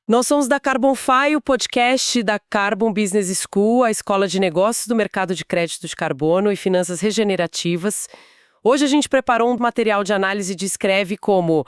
Nós somos da Carbonfy, o podcast da Carbon Business School, a escola de negócios do mercado de crédito de carbono e finanças regenerativas. Hoje a gente preparou um material de análise e descreve como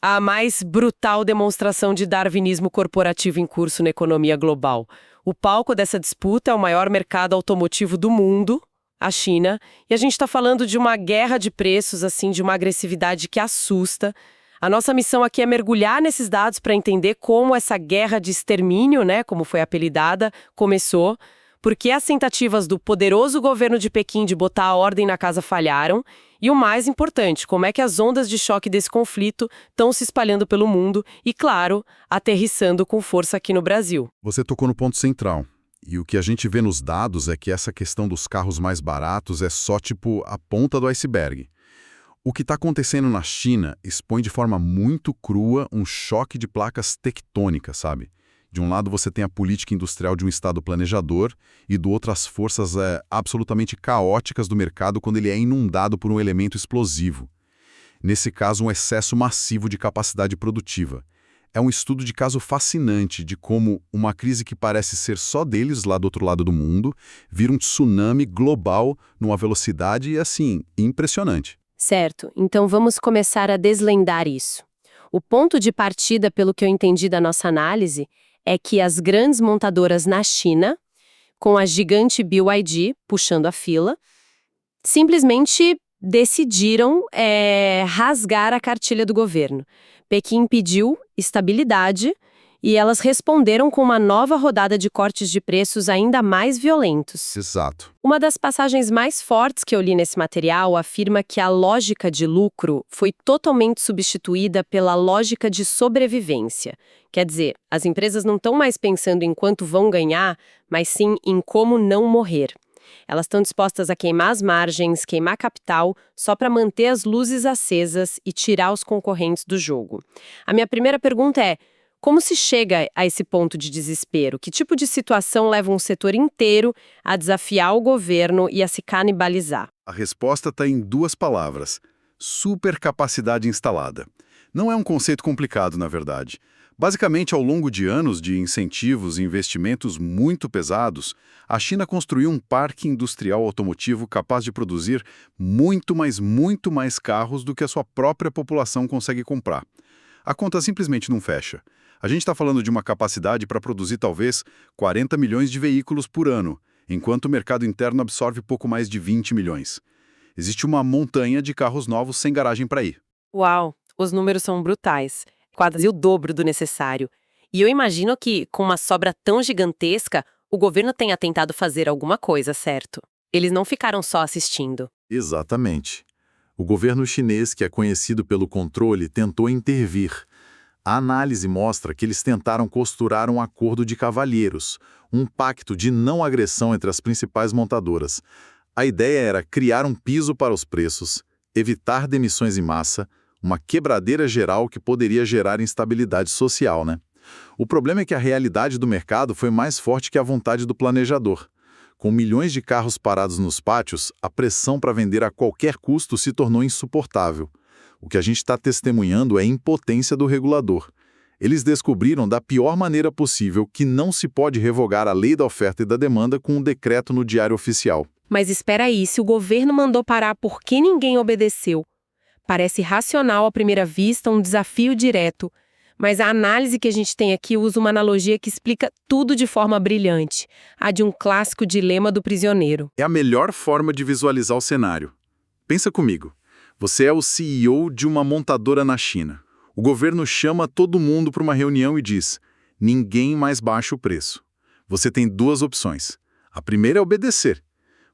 a mais brutal demonstração de darwinismo corporativo em curso na economia global. O palco dessa disputa é o maior mercado automotivo do mundo, a China, e a gente está falando de uma guerra de preços, assim, de uma agressividade que assusta. A nossa missão aqui é mergulhar nesses dados para entender como essa guerra de extermínio, né, como foi apelidada, começou, porque as tentativas do poderoso governo de Pequim de botar a ordem na casa falharam, e o mais importante, como é que as ondas de choque desse conflito estão se espalhando pelo mundo e, claro, aterrissando com força aqui no Brasil. Você tocou no ponto central. E o que a gente vê nos dados é que essa questão dos carros mais baratos é só tipo a ponta do iceberg. O que está acontecendo na China expõe de forma muito crua um choque de placas tectônicas, sabe? De um lado você tem a política industrial de um Estado planejador e do outro as forças absolutamente caóticas do mercado quando ele é inundado por um elemento explosivo. Nesse caso, um excesso massivo de capacidade produtiva. É um estudo de caso fascinante de como uma crise que parece ser só deles lá do outro lado do mundo vira um tsunami global numa velocidade, assim, impressionante. Certo, então vamos começar a desvendar isso. O ponto de partida, pelo que eu entendi da nossa análise, é que as grandes montadoras na China, com a gigante BYD puxando a fila, simplesmente decidiram rasgar a cartilha do governo. Pequim pediu estabilidade e elas responderam com uma nova rodada de cortes de preços ainda mais violentos. Exato. Uma das passagens mais fortes que eu li nesse material afirma que a lógica de lucro foi totalmente substituída pela lógica de sobrevivência. Quer dizer, as empresas não estão mais pensando em quanto vão ganhar, mas sim em como não morrer. Elas estão dispostas a queimar as margens, queimar capital, só para manter as luzes acesas e tirar os concorrentes do jogo. A minha primeira pergunta é: como se chega a esse ponto de desespero? Que tipo de situação leva um setor inteiro a desafiar o governo e a se canibalizar? A resposta está em duas palavras: supercapacidade instalada. Não é um conceito complicado, na verdade. Basicamente, ao longo de anos de incentivos e investimentos muito pesados, a China construiu um parque industrial automotivo capaz de produzir muito mais carros do que a sua própria população consegue comprar. A conta simplesmente não fecha. A gente está falando de uma capacidade para produzir talvez 40 milhões de veículos por ano, enquanto o mercado interno absorve pouco mais de 20 milhões. Existe uma montanha de carros novos sem garagem para ir. Uau, os números são brutais. Quase o dobro do necessário. E eu imagino que, com uma sobra tão gigantesca, o governo tenha tentado fazer alguma coisa, certo? Eles não ficaram só assistindo. Exatamente. O governo chinês, que é conhecido pelo controle, tentou intervir. A análise mostra que eles tentaram costurar um acordo de cavalheiros, um pacto de não agressão entre as principais montadoras. A ideia era criar um piso para os preços, evitar demissões em massa, uma quebradeira geral que poderia gerar instabilidade social, né? O problema é que a realidade do mercado foi mais forte que a vontade do planejador. Com milhões de carros parados nos pátios, a pressão para vender a qualquer custo se tornou insuportável. O que a gente está testemunhando é a impotência do regulador. Eles descobriram da pior maneira possível que não se pode revogar a lei da oferta e da demanda com um decreto no Diário Oficial. Mas espera aí, se o governo mandou parar, por que ninguém obedeceu? Parece racional à primeira vista, um desafio direto. Mas a análise que a gente tem aqui usa uma analogia que explica tudo de forma brilhante, a de um clássico dilema do prisioneiro. É a melhor forma de visualizar o cenário. Pensa comigo. Você é o CEO de uma montadora na China. O governo chama todo mundo para uma reunião e diz: ninguém mais baixa o preço. Você tem duas opções. A primeira é obedecer.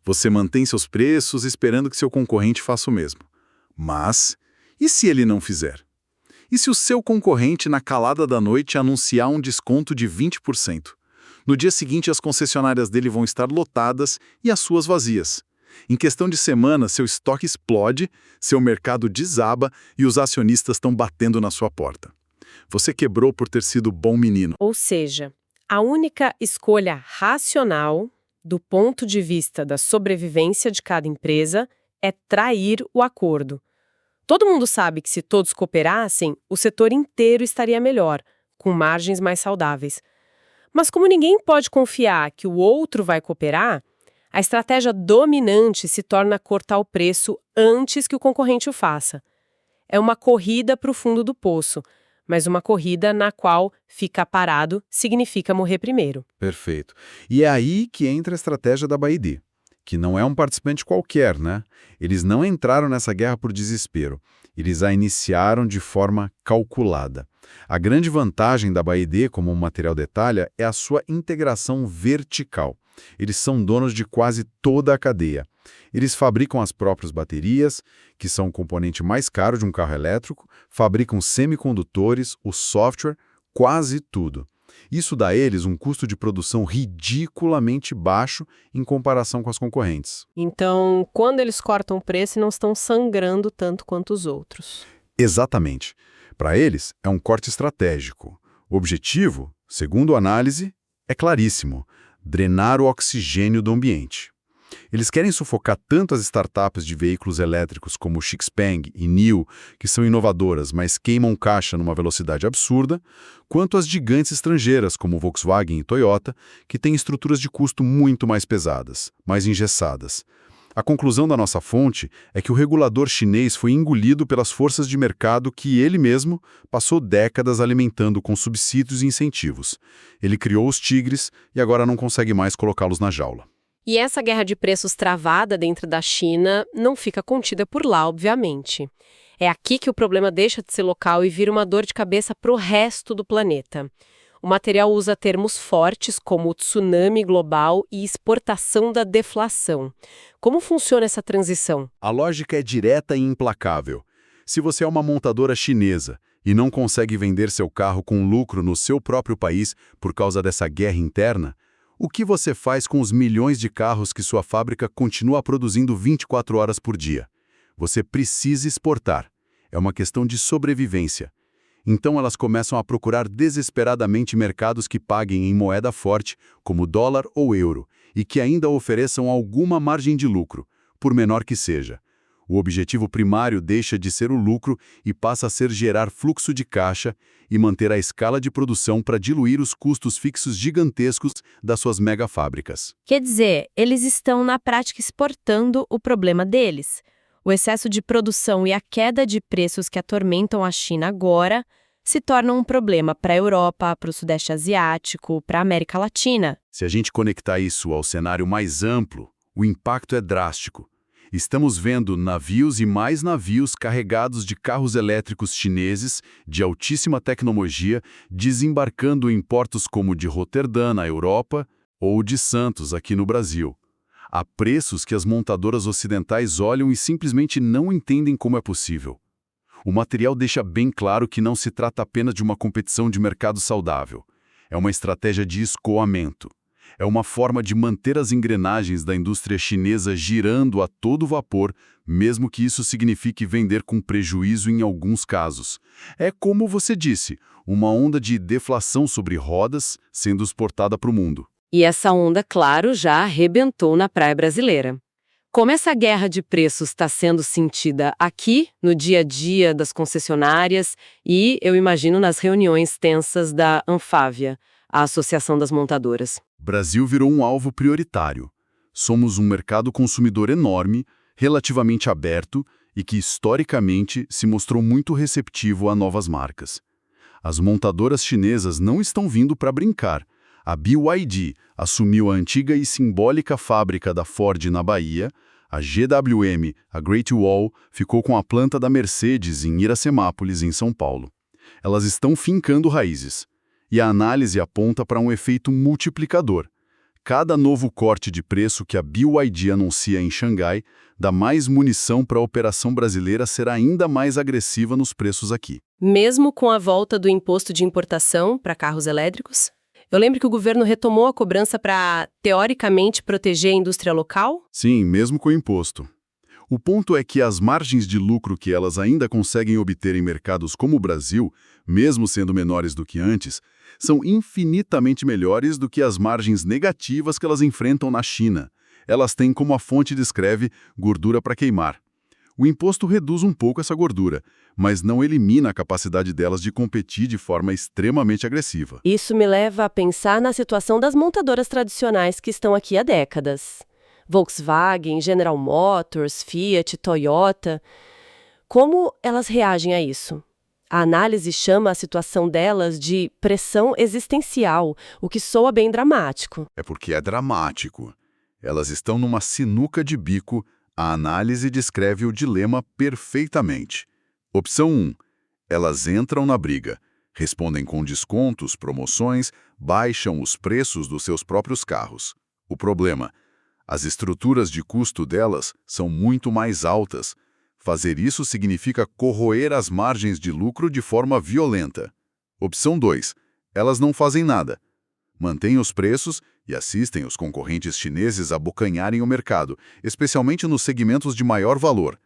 Você mantém seus preços esperando que seu concorrente faça o mesmo. Mas, e se ele não fizer? E se o seu concorrente, na calada da noite, anunciar um desconto de 20%? No dia seguinte, as concessionárias dele vão estar lotadas e as suas vazias. Em questão de semana, seu estoque explode, seu mercado desaba e os acionistas estão batendo na sua porta. Você quebrou por ter sido bom menino. Ou seja, a única escolha racional, do ponto de vista da sobrevivência de cada empresa, é trair o acordo. Todo mundo sabe que se todos cooperassem, o setor inteiro estaria melhor, com margens mais saudáveis. Mas como ninguém pode confiar que o outro vai cooperar, a estratégia dominante se torna cortar o preço antes que o concorrente o faça. É uma corrida para o fundo do poço, mas uma corrida na qual ficar parado significa morrer primeiro. Perfeito. E é aí que entra a estratégia da BYD, que não é um participante qualquer, né? Eles não entraram nessa guerra por desespero. Eles a iniciaram de forma calculada. A grande vantagem da BYD como material detalha é a sua integração vertical. Eles são donos de quase toda a cadeia. Eles fabricam as próprias baterias, que são o componente mais caro de um carro elétrico, fabricam semicondutores, o software, quase tudo. Isso dá a eles um custo de produção ridiculamente baixo em comparação com as concorrentes. Então, quando eles cortam o preço, não estão sangrando tanto quanto os outros. Exatamente. Para eles, é um corte estratégico. O objetivo, segundo a análise, é claríssimo: drenar o oxigênio do ambiente. Eles querem sufocar tanto as startups de veículos elétricos como Xpeng e NIO, que são inovadoras, mas queimam caixa numa velocidade absurda, quanto as gigantes estrangeiras como Volkswagen e Toyota, que têm estruturas de custo muito mais pesadas, mais engessadas. A conclusão da nossa fonte é que o regulador chinês foi engolido pelas forças de mercado que ele mesmo passou décadas alimentando com subsídios e incentivos. Ele criou os tigres e agora não consegue mais colocá-los na jaula. E essa guerra de preços travada dentro da China não fica contida por lá, obviamente. É aqui que o problema deixa de ser local e vira uma dor de cabeça para o resto do planeta. O material usa termos fortes como tsunami global e exportação da deflação. Como funciona essa transição? A lógica é direta e implacável. Se você é uma montadora chinesa e não consegue vender seu carro com lucro no seu próprio país por causa dessa guerra interna, o que você faz com os milhões de carros que sua fábrica continua produzindo 24 horas por dia? Você precisa exportar. É uma questão de sobrevivência. Então elas começam a procurar desesperadamente mercados que paguem em moeda forte, como dólar ou euro, e que ainda ofereçam alguma margem de lucro, por menor que seja. O objetivo primário deixa de ser o lucro e passa a ser gerar fluxo de caixa e manter a escala de produção para diluir os custos fixos gigantescos das suas megafábricas. Quer dizer, eles estão na prática exportando o problema deles. O excesso de produção e a queda de preços que atormentam a China agora se tornam um problema para a Europa, para o Sudeste Asiático, para a América Latina. Se a gente conectar isso ao cenário mais amplo, o impacto é drástico. Estamos vendo navios e mais navios carregados de carros elétricos chineses de altíssima tecnologia desembarcando em portos como o de Roterdã, na Europa, ou de Santos, aqui no Brasil. Há preços que as montadoras ocidentais olham e simplesmente não entendem como é possível. O material deixa bem claro que não se trata apenas de uma competição de mercado saudável. É uma estratégia de escoamento. É uma forma de manter as engrenagens da indústria chinesa girando a todo vapor, mesmo que isso signifique vender com prejuízo em alguns casos. É como você disse, uma onda de deflação sobre rodas sendo exportada para o mundo. E essa onda, claro, já arrebentou na praia brasileira. Como essa guerra de preços está sendo sentida aqui, no dia a dia das concessionárias e, eu imagino, nas reuniões tensas da Anfávia, a Associação das Montadoras. Brasil virou um alvo prioritário. Somos um mercado consumidor enorme, relativamente aberto e que, historicamente, se mostrou muito receptivo a novas marcas. As montadoras chinesas não estão vindo para brincar. A BYD assumiu a antiga e simbólica fábrica da Ford na Bahia, a GWM, a Great Wall, ficou com a planta da Mercedes em Iracemápolis, em São Paulo. Elas estão fincando raízes. E a análise aponta para um efeito multiplicador. Cada novo corte de preço que a BYD anuncia em Xangai dá mais munição para a operação brasileira ser ainda mais agressiva nos preços aqui. Mesmo com a volta do imposto de importação para carros elétricos? Eu lembro que o governo retomou a cobrança para, teoricamente, proteger a indústria local? Sim, mesmo com o imposto. O ponto é que as margens de lucro que elas ainda conseguem obter em mercados como o Brasil, mesmo sendo menores do que antes, são infinitamente melhores do que as margens negativas que elas enfrentam na China. Elas têm, como a fonte descreve, gordura para queimar. O imposto reduz um pouco essa gordura, mas não elimina a capacidade delas de competir de forma extremamente agressiva. Isso me leva a pensar na situação das montadoras tradicionais que estão aqui há décadas. Volkswagen, General Motors, Fiat, Toyota. Como elas reagem a isso? A análise chama a situação delas de pressão existencial, o que soa bem dramático. É porque é dramático. Elas estão numa sinuca de bico. A análise descreve o dilema perfeitamente. Opção 1. Elas entram na briga, respondem com descontos, promoções, baixam os preços dos seus próprios carros. O problema: as estruturas de custo delas são muito mais altas. Fazer isso significa corroer as margens de lucro de forma violenta. Opção 2. Elas não fazem nada. Mantêm os preços e assistem os concorrentes chineses a abocanharem o mercado, especialmente nos segmentos de maior valor.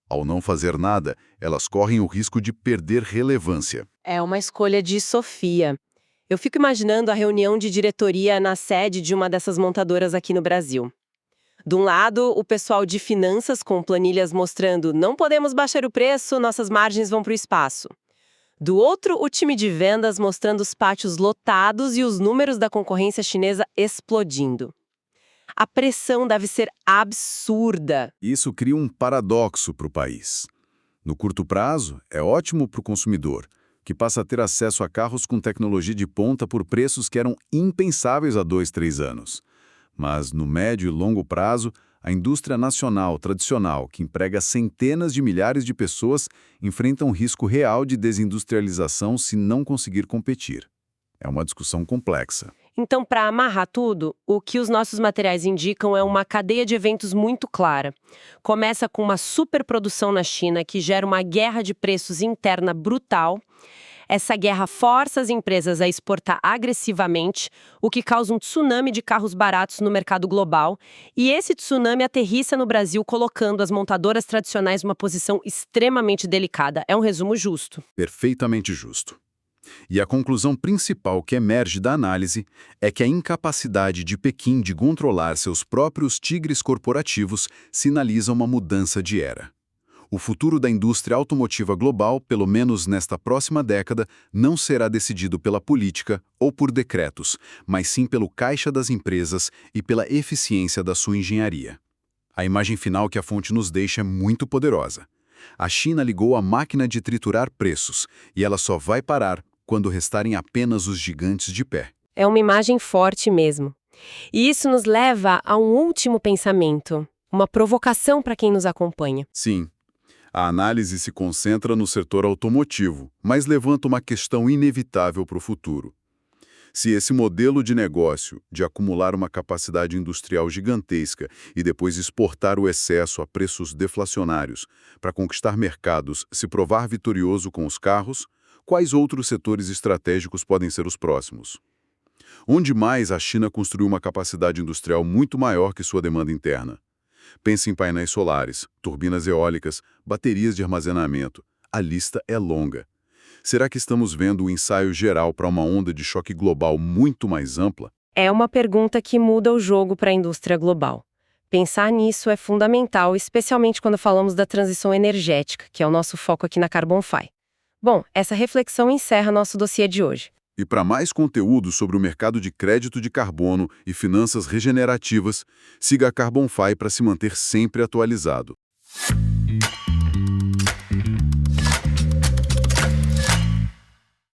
Ao não fazer nada, elas correm o risco de perder relevância. É uma escolha de Sofia. Eu fico imaginando a reunião de diretoria na sede de uma dessas montadoras aqui no Brasil. De um lado, o pessoal de finanças com planilhas mostrando não podemos baixar o preço, nossas margens vão para o espaço. Do outro, o time de vendas mostrando os pátios lotados e os números da concorrência chinesa explodindo. A pressão deve ser absurda. Isso cria um paradoxo para o país. No curto prazo, é ótimo para o consumidor, que passa a ter acesso a carros com tecnologia de ponta por preços que eram impensáveis há 2, 3 anos. Mas, no médio e longo prazo, a indústria nacional tradicional, que emprega centenas de milhares de pessoas, enfrenta um risco real de desindustrialização se não conseguir competir. É uma discussão complexa. Então, para amarrar tudo, o que os nossos materiais indicam é uma cadeia de eventos muito clara. Começa com uma superprodução na China que gera uma guerra de preços interna brutal. Essa guerra força as empresas a exportar agressivamente, o que causa um tsunami de carros baratos no mercado global, e esse tsunami aterrissa no Brasil, colocando as montadoras tradicionais numa posição extremamente delicada. É um resumo justo. Perfeitamente justo. E a conclusão principal que emerge da análise é que a incapacidade de Pequim de controlar seus próprios tigres corporativos sinaliza uma mudança de era. O futuro da indústria automotiva global, pelo menos nesta próxima década, não será decidido pela política ou por decretos, mas sim pelo caixa das empresas e pela eficiência da sua engenharia. A imagem final que a fonte nos deixa é muito poderosa. A China ligou a máquina de triturar preços, e ela só vai parar quando restarem apenas os gigantes de pé. É uma imagem forte mesmo. E isso nos leva a um último pensamento, uma provocação para quem nos acompanha. Sim. A análise se concentra no setor automotivo, mas levanta uma questão inevitável para o futuro. Se esse modelo de negócio, de acumular uma capacidade industrial gigantesca e depois exportar o excesso a preços deflacionários para conquistar mercados, se provar vitorioso com os carros, quais outros setores estratégicos podem ser os próximos? Onde mais a China construiu uma capacidade industrial muito maior que sua demanda interna? Pense em painéis solares, turbinas eólicas, baterias de armazenamento. A lista é longa. Será que estamos vendo o ensaio geral para uma onda de choque global muito mais ampla? É uma pergunta que muda o jogo para a indústria global. Pensar nisso é fundamental, especialmente quando falamos da transição energética, que é o nosso foco aqui na Carbon Fi. Bom, essa reflexão encerra nosso dossiê de hoje. E para mais conteúdo sobre o mercado de crédito de carbono e finanças regenerativas, siga a Carbon Fi para se manter sempre atualizado.